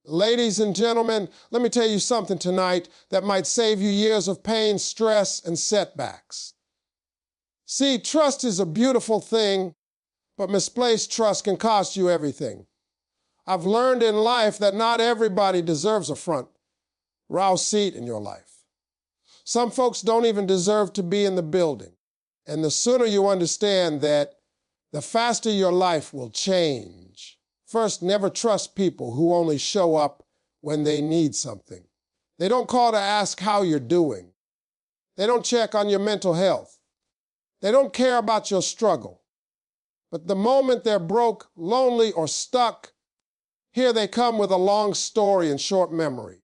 Ladies and gentlemen, let me tell you something tonight that might save you years of pain, stress, and setbacks. See, trust is a beautiful thing, but misplaced trust can cost you everything. I've learned in life that not everybody deserves a front row seat in your life. Some folks don't even deserve to be in the building. And the sooner you understand that, the faster your life will change. First, never trust people who only show up when they need something. They don't call to ask how you're doing. They don't check on your mental health. They don't care about your struggle. But the moment they're broke, lonely, or stuck, here they come with a long story and short memory.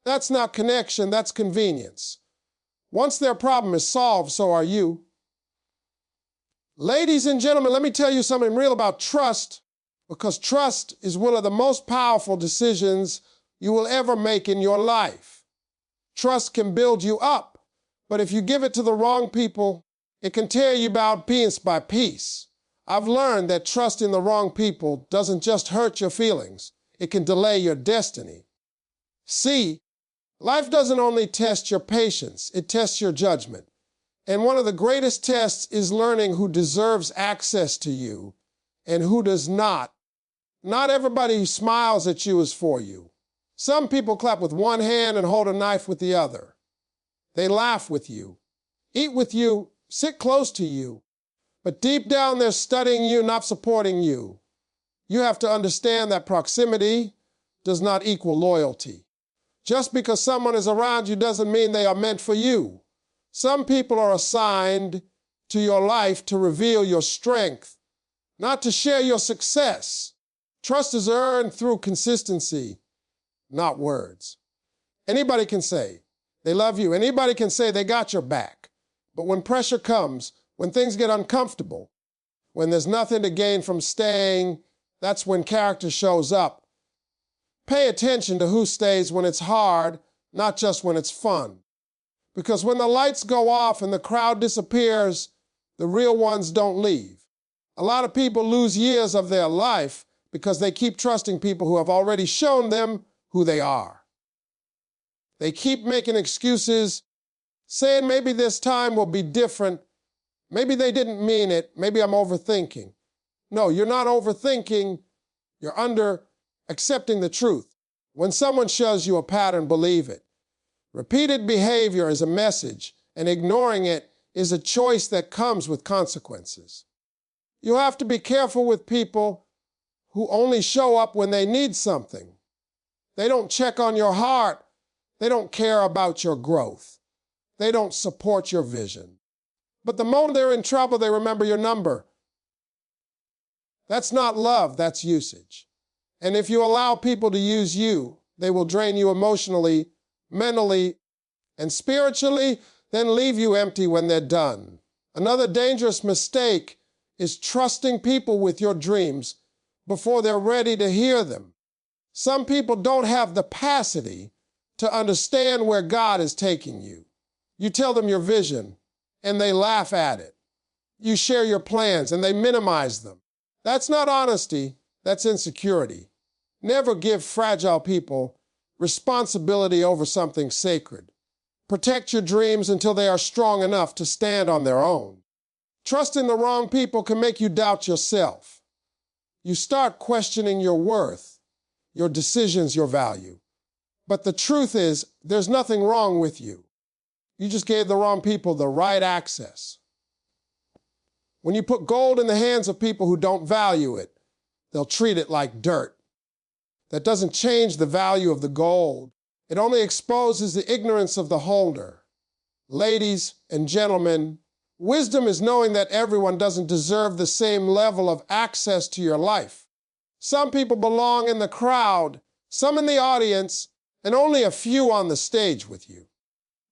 That's not connection, that's convenience. Once their problem is solved, so are you. Ladies and gentlemen, let me tell you something real about trust, because trust is one of the most powerful decisions you will ever make in your life. Trust can build you up, but if you give it to the wrong people, it can tear you down piece by piece. I've learned that trusting the wrong people doesn't just hurt your feelings, it can delay your destiny. See, life doesn't only test your patience, it tests your judgment. And one of the greatest tests is learning who deserves access to you and who does not. Not everybody who smiles at you is for you. Some people clap with one hand and hold a knife with the other. They laugh with you, eat with you, sit close to you. But deep down they're studying you, not supporting you. You have to understand that proximity does not equal loyalty. Just because someone is around you doesn't mean they are meant for you. Some people are assigned to your life to reveal your strength, not to share your success. Trust is earned through consistency, not words. Anybody can say they love you. Anybody can say they got your back. But when pressure comes, when things get uncomfortable, when there's nothing to gain from staying, that's when character shows up. Pay attention to who stays when it's hard, not just when it's fun. Because when the lights go off and the crowd disappears, the real ones don't leave. A lot of people lose years of their life because they keep trusting people who have already shown them who they are. They keep making excuses, saying maybe this time will be different. Maybe they didn't mean it. Maybe I'm overthinking. No, you're not overthinking. You're accepting the truth. When someone shows you a pattern, believe it. Repeated behavior is a message, and ignoring it is a choice that comes with consequences. You have to be careful with people who only show up when they need something. They don't check on your heart. They don't care about your growth. They don't support your vision. But the moment they're in trouble, they remember your number. That's not love, that's usage. And if you allow people to use you, they will drain you emotionally, mentally, and spiritually, then leave you empty when they're done. Another dangerous mistake is trusting people with your dreams before they're ready to hear them. Some people don't have the capacity to understand where God is taking you. You tell them your vision, and they laugh at it. You share your plans, and they minimize them. That's not honesty, that's insecurity. Never give fragile people responsibility over something sacred. Protect your dreams until they are strong enough to stand on their own. Trusting the wrong people can make you doubt yourself. You start questioning your worth, your decisions, your value. But the truth is, there's nothing wrong with you. You just gave the wrong people the right access. When you put gold in the hands of people who don't value it, they'll treat it like dirt. That doesn't change the value of the gold. It only exposes the ignorance of the holder. Ladies and gentlemen, wisdom is knowing that everyone doesn't deserve the same level of access to your life. Some people belong in the crowd, some in the audience, and only a few on the stage with you.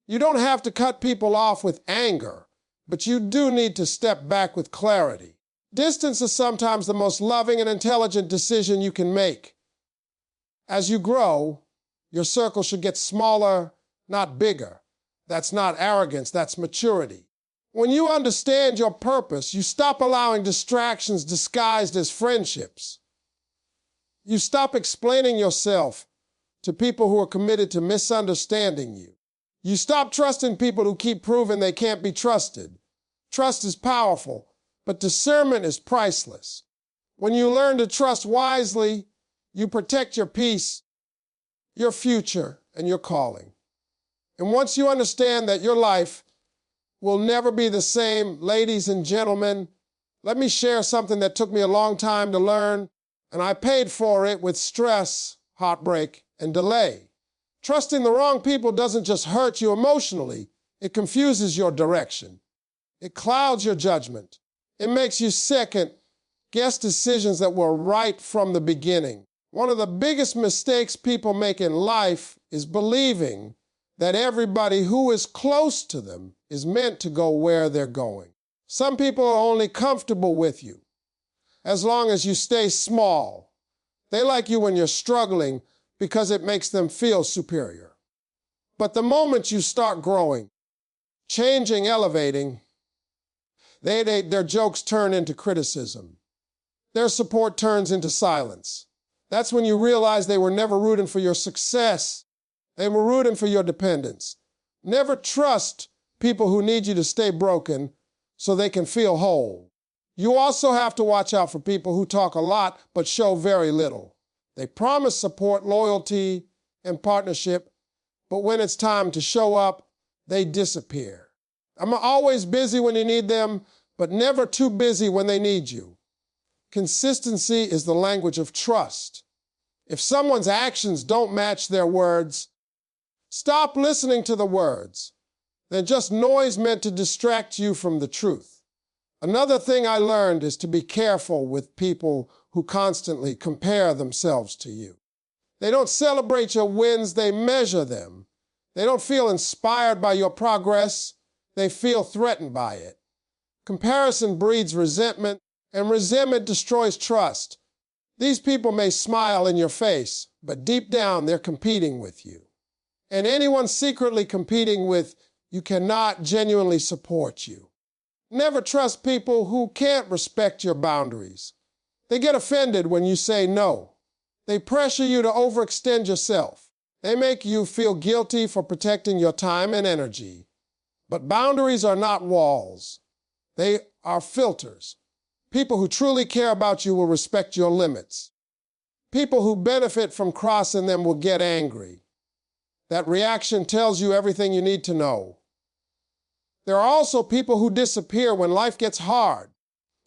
You don't have to cut people off with anger, but you do need to step back with clarity. Distance is sometimes the most loving and intelligent decision you can make. As you grow, your circle should get smaller, not bigger. That's not arrogance, that's maturity. When you understand your purpose, you stop allowing distractions disguised as friendships. You stop explaining yourself to people who are committed to misunderstanding you. You stop trusting people who keep proving they can't be trusted. Trust is powerful, but discernment is priceless. When you learn to trust wisely, you protect your peace, your future, and your calling. And once you understand that your life will never be the same, ladies and gentlemen, let me share something that took me a long time to learn, and I paid for it with stress, heartbreak, and delay. Trusting the wrong people doesn't just hurt you emotionally, it confuses your direction. It clouds your judgment. It makes you second-guess decisions that were right from the beginning. One of the biggest mistakes people make in life is believing that everybody who is close to them is meant to go where they're going. Some people are only comfortable with you as long as you stay small. They like you when you're struggling because it makes them feel superior. But the moment you start growing, changing, elevating, their jokes turn into criticism. Their support turns into silence. That's when you realize they were never rooting for your success. They were rooting for your dependence. Never trust people who need you to stay broken so they can feel whole. You also have to watch out for people who talk a lot but show very little. They promise support, loyalty, and partnership, but when it's time to show up, they disappear. I'm always busy when you need them, but never too busy when they need you. Consistency is the language of trust. If someone's actions don't match their words, stop listening to the words. They're just noise meant to distract you from the truth. Another thing I learned is to be careful with people who constantly compare themselves to you. They don't celebrate your wins, they measure them. They don't feel inspired by your progress, they feel threatened by it. Comparison breeds resentment, and resentment destroys trust. These people may smile in your face, but deep down they're competing with you. And anyone secretly competing with you cannot genuinely support you. Never trust people who can't respect your boundaries. They get offended when you say no. They pressure you to overextend yourself. They make you feel guilty for protecting your time and energy. But boundaries are not walls. They are filters. People who truly care about you will respect your limits. People who benefit from crossing them will get angry. That reaction tells you everything you need to know. There are also people who disappear when life gets hard.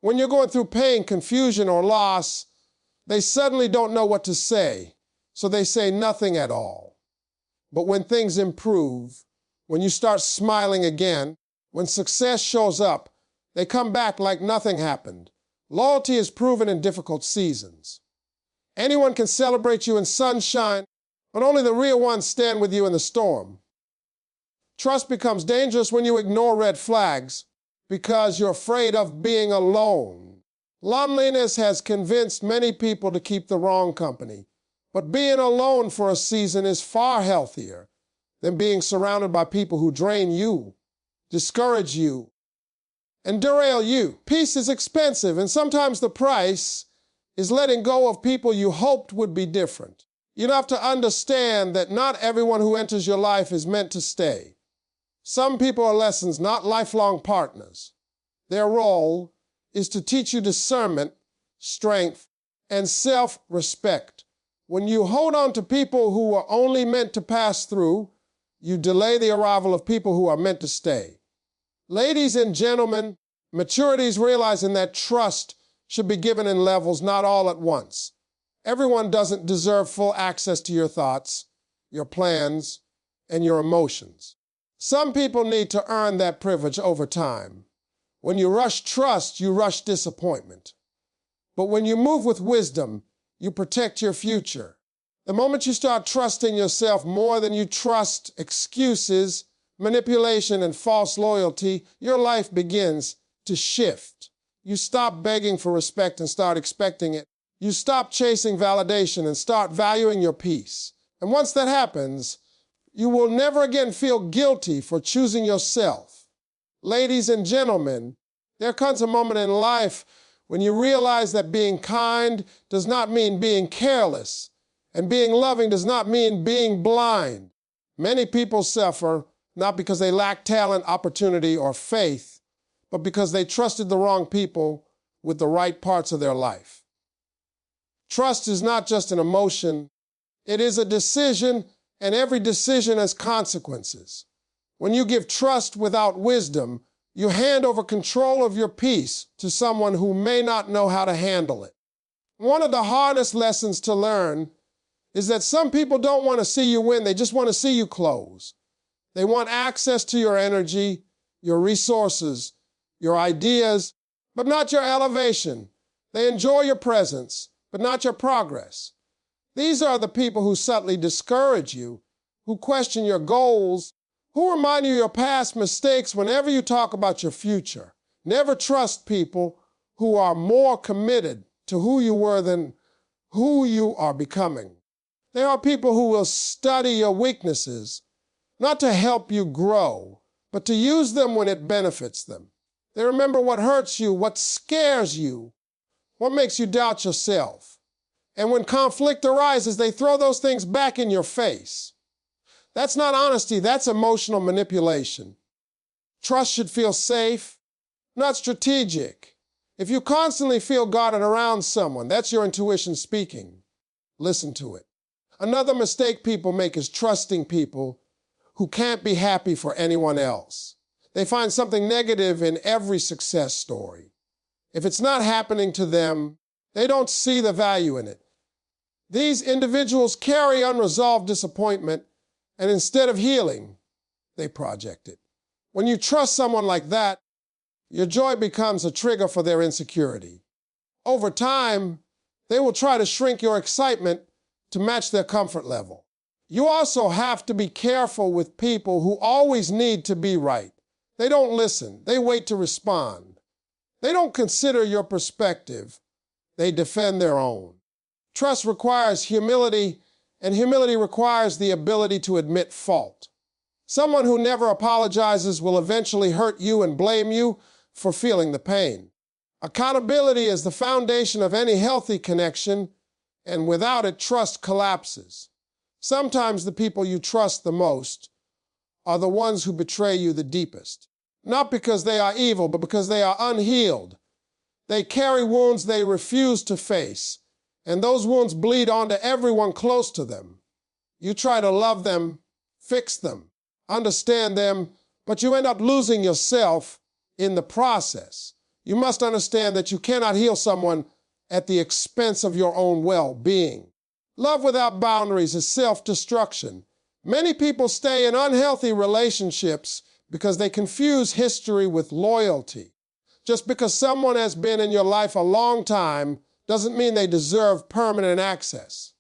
When you're going through pain, confusion, or loss, they suddenly don't know what to say, so they say nothing at all. But when things improve, when you start smiling again, when success shows up, they come back like nothing happened. Loyalty is proven in difficult seasons. Anyone can celebrate you in sunshine, but only the real ones stand with you in the storm. Trust becomes dangerous when you ignore red flags because you're afraid of being alone. Loneliness has convinced many people to keep the wrong company, but being alone for a season is far healthier than being surrounded by people who drain you, discourage you, and derail you. Peace is expensive, and sometimes the price is letting go of people you hoped would be different. You have to understand that not everyone who enters your life is meant to stay. Some people are lessons, not lifelong partners. Their role is to teach you discernment, strength, and self-respect. When you hold on to people who are only meant to pass through, you delay the arrival of people who are meant to stay. Ladies and gentlemen, maturity is realizing that trust should be given in levels, not all at once. Everyone doesn't deserve full access to your thoughts, your plans, and your emotions. Some people need to earn that privilege over time. When you rush trust, you rush disappointment. But when you move with wisdom, you protect your future. The moment you start trusting yourself more than you trust excuses, manipulation, and false loyalty, your life begins to shift. You stop begging for respect and start expecting it. You stop chasing validation and start valuing your peace. And once that happens, you will never again feel guilty for choosing yourself. Ladies and gentlemen, there comes a moment in life when you realize that being kind does not mean being careless. And being loving does not mean being blind. Many people suffer not because they lack talent, opportunity, or faith, but because they trusted the wrong people with the right parts of their life. Trust is not just an emotion, it is a decision, and every decision has consequences. When you give trust without wisdom, you hand over control of your peace to someone who may not know how to handle it. One of the hardest lessons to learn is that some people don't want to see you win, they just want to see you close. They want access to your energy, your resources, your ideas, but not your elevation. They enjoy your presence, but not your progress. These are the people who subtly discourage you, who question your goals, who remind you of your past mistakes whenever you talk about your future. Never trust people who are more committed to who you were than who you are becoming. There are people who will study your weaknesses, not to help you grow, but to use them when it benefits them. They remember what hurts you, what scares you, what makes you doubt yourself. And when conflict arises, they throw those things back in your face. That's not honesty, that's emotional manipulation. Trust should feel safe, not strategic. If you constantly feel guarded around someone, that's your intuition speaking. Listen to it. Another mistake people make is trusting people who can't be happy for anyone else. They find something negative in every success story. If it's not happening to them, they don't see the value in it. These individuals carry unresolved disappointment, and instead of healing, they project it. When you trust someone like that, your joy becomes a trigger for their insecurity. Over time, they will try to shrink your excitement to match their comfort level. You also have to be careful with people who always need to be right. They don't listen. They wait to respond. They don't consider your perspective. They defend their own. Trust requires humility, and humility requires the ability to admit fault. Someone who never apologizes will eventually hurt you and blame you for feeling the pain. Accountability is the foundation of any healthy connection, and without it, trust collapses. Sometimes the people you trust the most are the ones who betray you the deepest. Not because they are evil, but because they are unhealed. They carry wounds they refuse to face, and those wounds bleed onto everyone close to them. You try to love them, fix them, understand them, but you end up losing yourself in the process. You must understand that you cannot heal someone at the expense of your own well-being. Love without boundaries is self-destruction. Many people stay in unhealthy relationships because they confuse history with loyalty. Just because someone has been in your life a long time doesn't mean they deserve permanent access.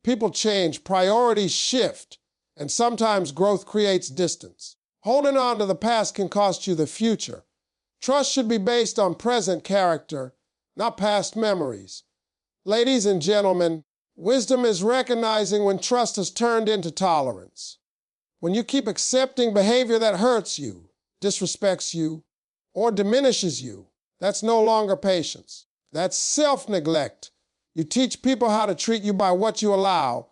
People change, priorities shift, and sometimes growth creates distance. Holding on to the past can cost you the future. Trust should be based on present character, not past memories. Ladies and gentlemen, wisdom is recognizing when trust has turned into tolerance. When you keep accepting behavior that hurts you, disrespects you, or diminishes you, that's no longer patience. That's self-neglect. You teach people how to treat you by what you allow,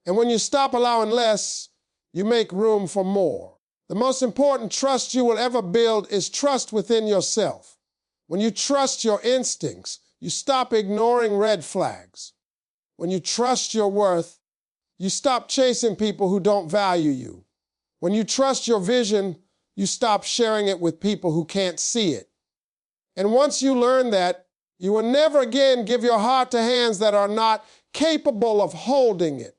and when you stop allowing less, you make room for more. The most important trust you will ever build is trust within yourself. When you trust your instincts, you stop ignoring red flags. When you trust your worth, you stop chasing people who don't value you. When you trust your vision, you stop sharing it with people who can't see it. And once you learn that, you will never again give your heart to hands that are not capable of holding it.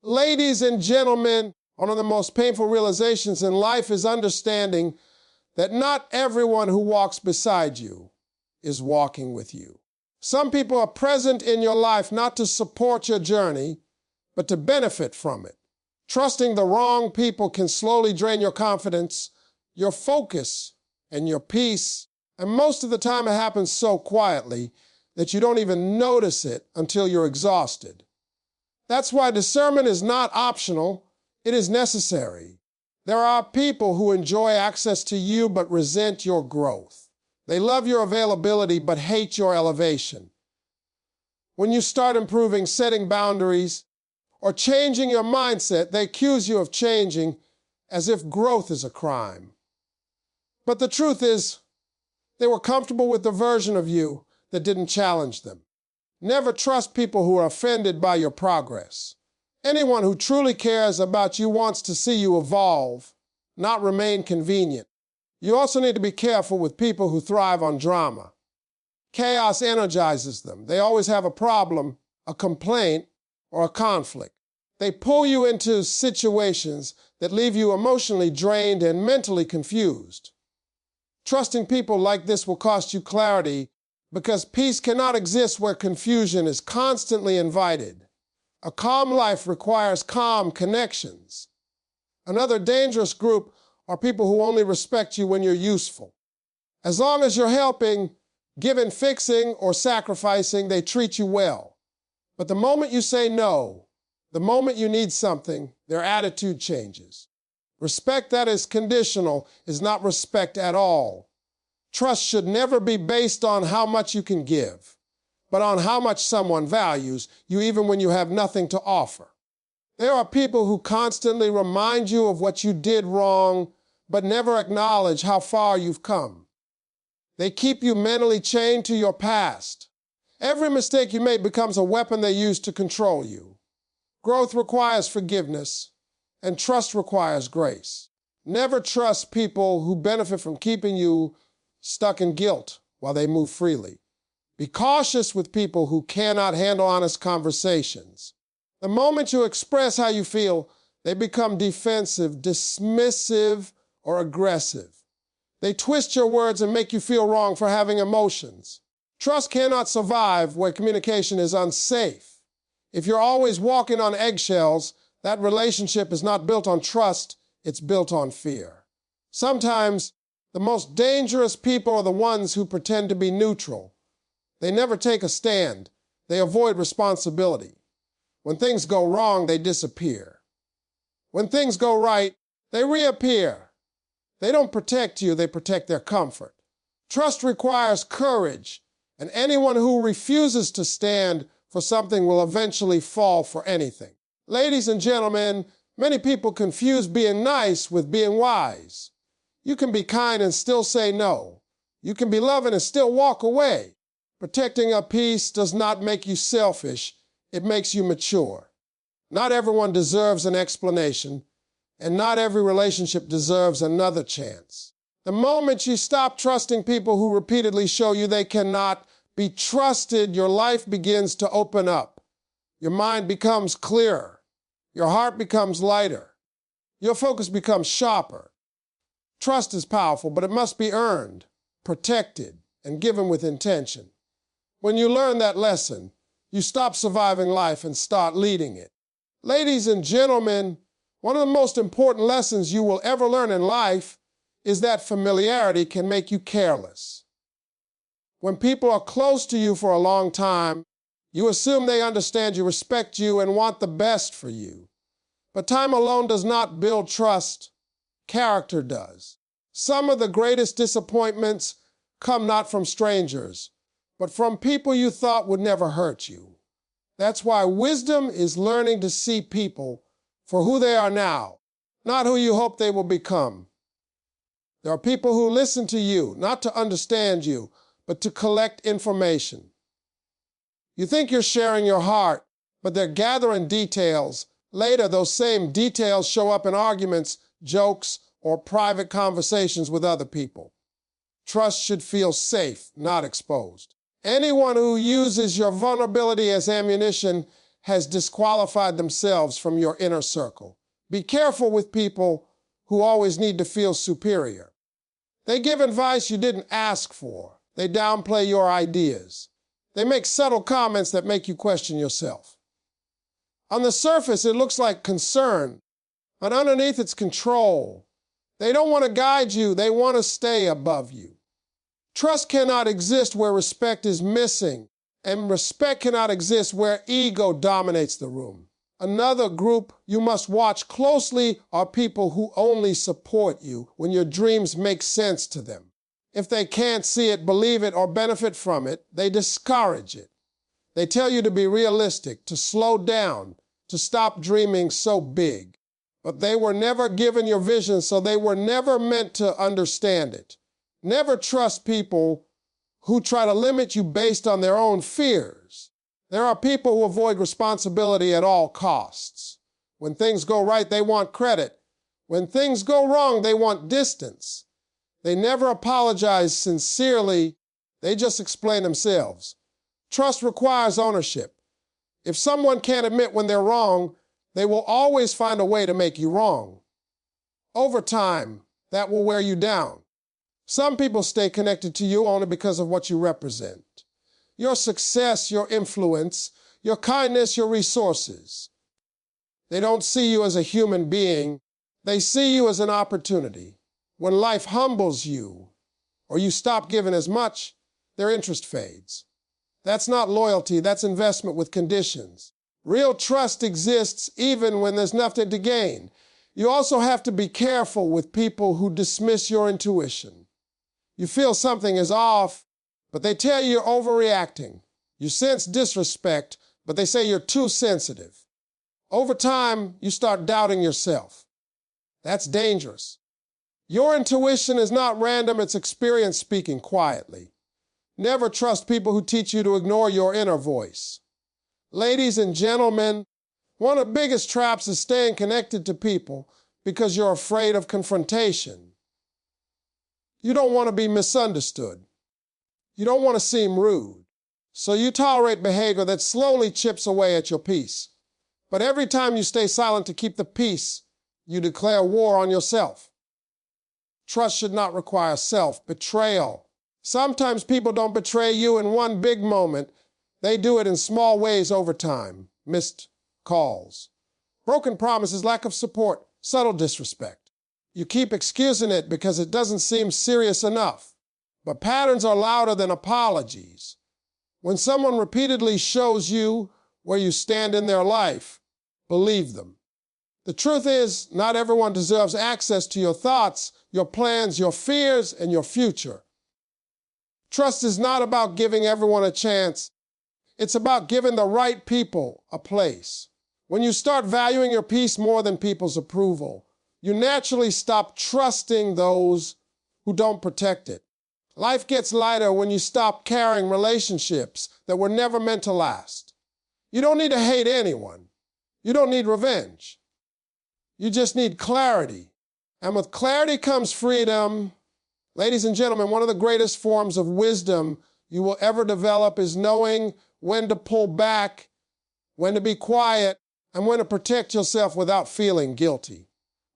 Ladies and gentlemen, one of the most painful realizations in life is understanding that not everyone who walks beside you is walking with you. Some people are present in your life not to support your journey, but to benefit from it. Trusting the wrong people can slowly drain your confidence, your focus, and your peace. And most of the time it happens so quietly that you don't even notice it until you're exhausted. That's why discernment is not optional, it is necessary. There are people who enjoy access to you but resent your growth. They love your availability but hate your elevation. When you start improving, setting boundaries, or changing your mindset, they accuse you of changing as if growth is a crime. But the truth is, they were comfortable with the version of you that didn't challenge them. Never trust people who are offended by your progress. Anyone who truly cares about you wants to see you evolve, not remain convenient. You also need to be careful with people who thrive on drama. Chaos energizes them. They always have a problem, a complaint, or a conflict. They pull you into situations that leave you emotionally drained and mentally confused. Trusting people like this will cost you clarity because peace cannot exist where confusion is constantly invited. A calm life requires calm connections. Another dangerous group are people who only respect you when you're useful. As long as you're helping, giving, fixing, or sacrificing, they treat you well. But the moment you say no, the moment you need something, their attitude changes. Respect that is conditional is not respect at all. Trust should never be based on how much you can give, but on how much someone values you even when you have nothing to offer. There are people who constantly remind you of what you did wrong, but never acknowledge how far you've come. They keep you mentally chained to your past. Every mistake you make becomes a weapon they use to control you. Growth requires forgiveness, and trust requires grace. Never trust people who benefit from keeping you stuck in guilt while they move freely. Be cautious with people who cannot handle honest conversations. The moment you express how you feel, they become defensive, dismissive, or aggressive. They twist your words and make you feel wrong for having emotions. Trust cannot survive where communication is unsafe. If you're always walking on eggshells, that relationship is not built on trust, it's built on fear. Sometimes, the most dangerous people are the ones who pretend to be neutral. They never take a stand. They avoid responsibility. When things go wrong, they disappear. When things go right, they reappear. They don't protect you, they protect their comfort. Trust requires courage, and anyone who refuses to stand for something will eventually fall for anything. Ladies and gentlemen, many people confuse being nice with being wise. You can be kind and still say no. You can be loving and still walk away. Protecting a peace does not make you selfish, it makes you mature. Not everyone deserves an explanation, and not every relationship deserves another chance. The moment you stop trusting people who repeatedly show you they cannot be trusted, your life begins to open up. Your mind becomes clearer. Your heart becomes lighter. Your focus becomes sharper. Trust is powerful, but it must be earned, protected, and given with intention. When you learn that lesson, you stop surviving life and start leading it. Ladies and gentlemen, one of the most important lessons you will ever learn in life is that familiarity can make you careless. When people are close to you for a long time, you assume they understand you, respect you, and want the best for you. But time alone does not build trust. Character does. Some of the greatest disappointments come not from strangers, but from people you thought would never hurt you. That's why wisdom is learning to see people for who they are now, not who you hope they will become. There are people who listen to you, not to understand you, but to collect information. You think you're sharing your heart, but they're gathering details. Later, those same details show up in arguments, jokes, or private conversations with other people. Trust should feel safe, not exposed. Anyone who uses your vulnerability as ammunition has disqualified themselves from your inner circle. Be careful with people who always need to feel superior. They give advice you didn't ask for. They downplay your ideas. They make subtle comments that make you question yourself. On the surface, it looks like concern, but underneath it's control. They don't want to guide you, they want to stay above you. Trust cannot exist where respect is missing, and respect cannot exist where ego dominates the room. Another group you must watch closely are people who only support you when your dreams make sense to them. If they can't see it, believe it, or benefit from it, they discourage it. They tell you to be realistic, to slow down, to stop dreaming so big. But they were never given your vision, so they were never meant to understand it. Never trust people who try to limit you based on their own fears. There are people who avoid responsibility at all costs. When things go right, they want credit. When things go wrong, they want distance. They never apologize sincerely. They just explain themselves. Trust requires ownership. If someone can't admit when they're wrong, they will always find a way to make you wrong. Over time, that will wear you down. Some people stay connected to you only because of what you represent. Your success, your influence, your kindness, your resources. They don't see you as a human being. They see you as an opportunity. When life humbles you, or you stop giving as much, their interest fades. That's not loyalty, that's investment with conditions. Real trust exists even when there's nothing to gain. You also have to be careful with people who dismiss your intuition. You feel something is off, but they tell you you're overreacting. You sense disrespect, but they say you're too sensitive. Over time, you start doubting yourself. That's dangerous. Your intuition is not random, it's experience speaking quietly. Never trust people who teach you to ignore your inner voice. Ladies and gentlemen, one of the biggest traps is staying connected to people because you're afraid of confrontation. You don't want to be misunderstood. You don't want to seem rude. So you tolerate behavior that slowly chips away at your peace. But every time you stay silent to keep the peace, you declare war on yourself. Trust should not require self-betrayal. Sometimes people don't betray you in one big moment. They do it in small ways over time. Missed calls, broken promises, lack of support, subtle disrespect. You keep excusing it because it doesn't seem serious enough. But patterns are louder than apologies. When someone repeatedly shows you where you stand in their life, believe them. The truth is, not everyone deserves access to your thoughts, your plans, your fears, and your future. Trust is not about giving everyone a chance. It's about giving the right people a place. When you start valuing your peace more than people's approval, you naturally stop trusting those who don't protect it. Life gets lighter when you stop carrying relationships that were never meant to last. You don't need to hate anyone. You don't need revenge. You just need clarity. And with clarity comes freedom. Ladies and gentlemen, one of the greatest forms of wisdom you will ever develop is knowing when to pull back, when to be quiet, and when to protect yourself without feeling guilty.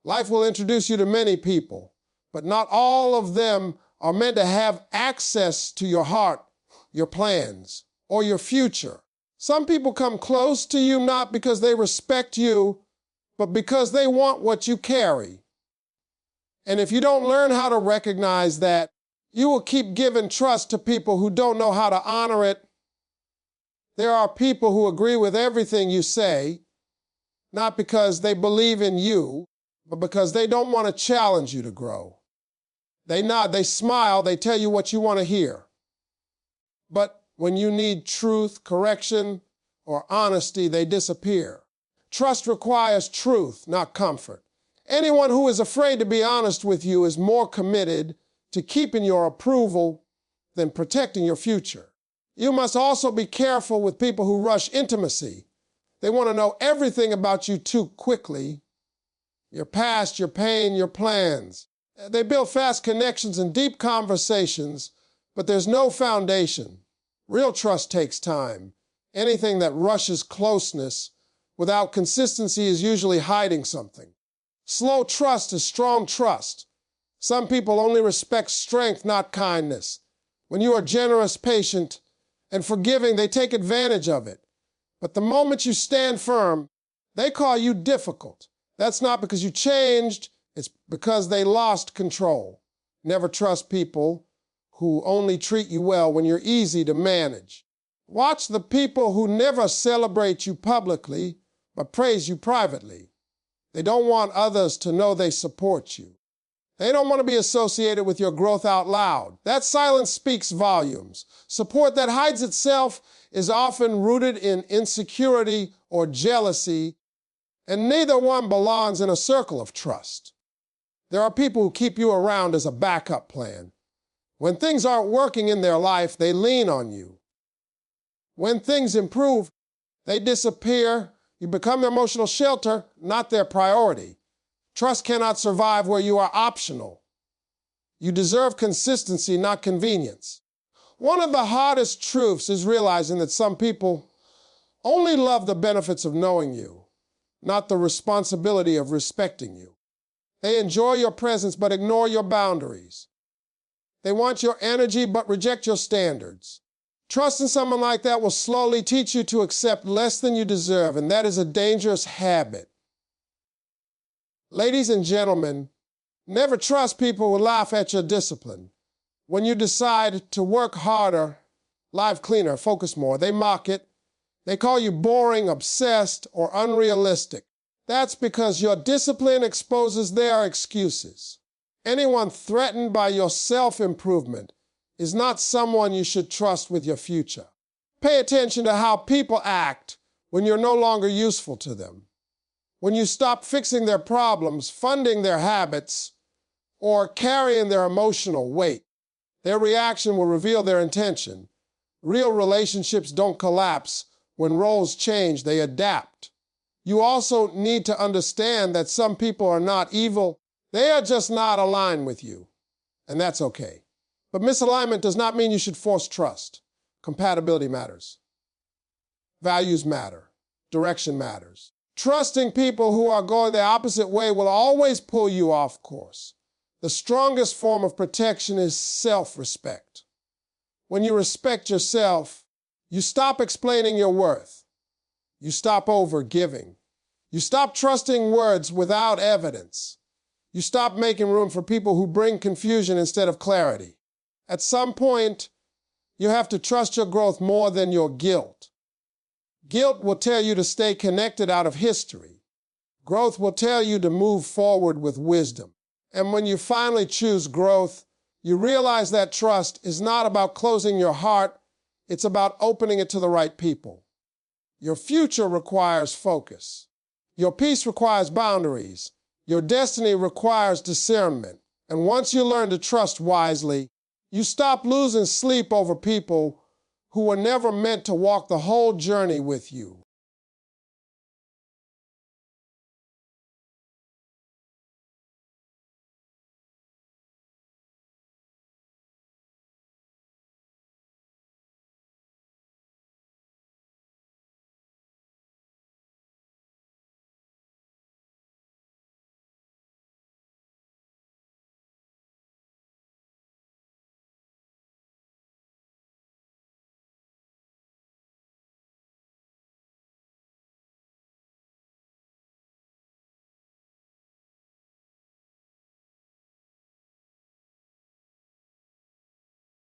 Life will introduce you to many people, but not all of them are meant to have access to your heart, your plans, or your future. Some people come close to you not because they respect you, but because they want what you carry. And if you don't learn how to recognize that, you will keep giving trust to people who don't know how to honor it. There are people who agree with everything you say, not because they believe in you, but because they don't want to challenge you to grow. They nod, they smile, they tell you what you want to hear. But when you need truth, correction, or honesty, they disappear. Trust requires truth, not comfort. Anyone who is afraid to be honest with you is more committed to keeping your approval than protecting your future. You must also be careful with people who rush intimacy. They want to know everything about you too quickly. Your past, your pain, your plans. They build fast connections and deep conversations, but there's no foundation. Real trust takes time. Anything that rushes closeness without consistency is usually hiding something. Slow trust is strong trust. Some people only respect strength, not kindness. When you are generous, patient, and forgiving, they take advantage of it. But the moment you stand firm, they call you difficult. That's not because you changed, it's because they lost control. Never trust people who only treat you well when you're easy to manage. Watch the people who never celebrate you publicly, but praise you privately. They don't want others to know they support you. They don't want to be associated with your growth out loud. That silence speaks volumes. Support that hides itself is often rooted in insecurity or jealousy, and neither one belongs in a circle of trust. There are people who keep you around as a backup plan. When things aren't working in their life, they lean on you. When things improve, they disappear. You become their emotional shelter, not their priority. Trust cannot survive where you are optional. You deserve consistency, not convenience. One of the hardest truths is realizing that some people only love the benefits of knowing you, not the responsibility of respecting you. They enjoy your presence but ignore your boundaries. They want your energy but reject your standards. Trusting someone like that will slowly teach you to accept less than you deserve, and that is a dangerous habit. Ladies and gentlemen, never trust people who laugh at your discipline. When you decide to work harder, live cleaner, focus more, they mock it. They call you boring, obsessed, or unrealistic. That's because your discipline exposes their excuses. Anyone threatened by your self-improvement is not someone you should trust with your future. Pay attention to how people act when you're no longer useful to them. When you stop fixing their problems, funding their habits, or carrying their emotional weight, their reaction will reveal their intention. Real relationships don't collapse. When roles change, they adapt. You also need to understand that some people are not evil. They are just not aligned with you, and that's okay. But misalignment does not mean you should force trust. Compatibility matters. Values matter. Direction matters. Trusting people who are going the opposite way will always pull you off course. The strongest form of protection is self-respect. When you respect yourself, you stop explaining your worth. You stop over-giving. You stop trusting words without evidence. You stop making room for people who bring confusion instead of clarity. At some point, you have to trust your growth more than your guilt. Guilt will tell you to stay connected out of history. Growth will tell you to move forward with wisdom. And when you finally choose growth, you realize that trust is not about closing your heart, it's about opening it to the right people. Your future requires focus. Your peace requires boundaries. Your destiny requires discernment. And once you learn to trust wisely, you stop losing sleep over people who were never meant to walk the whole journey with you.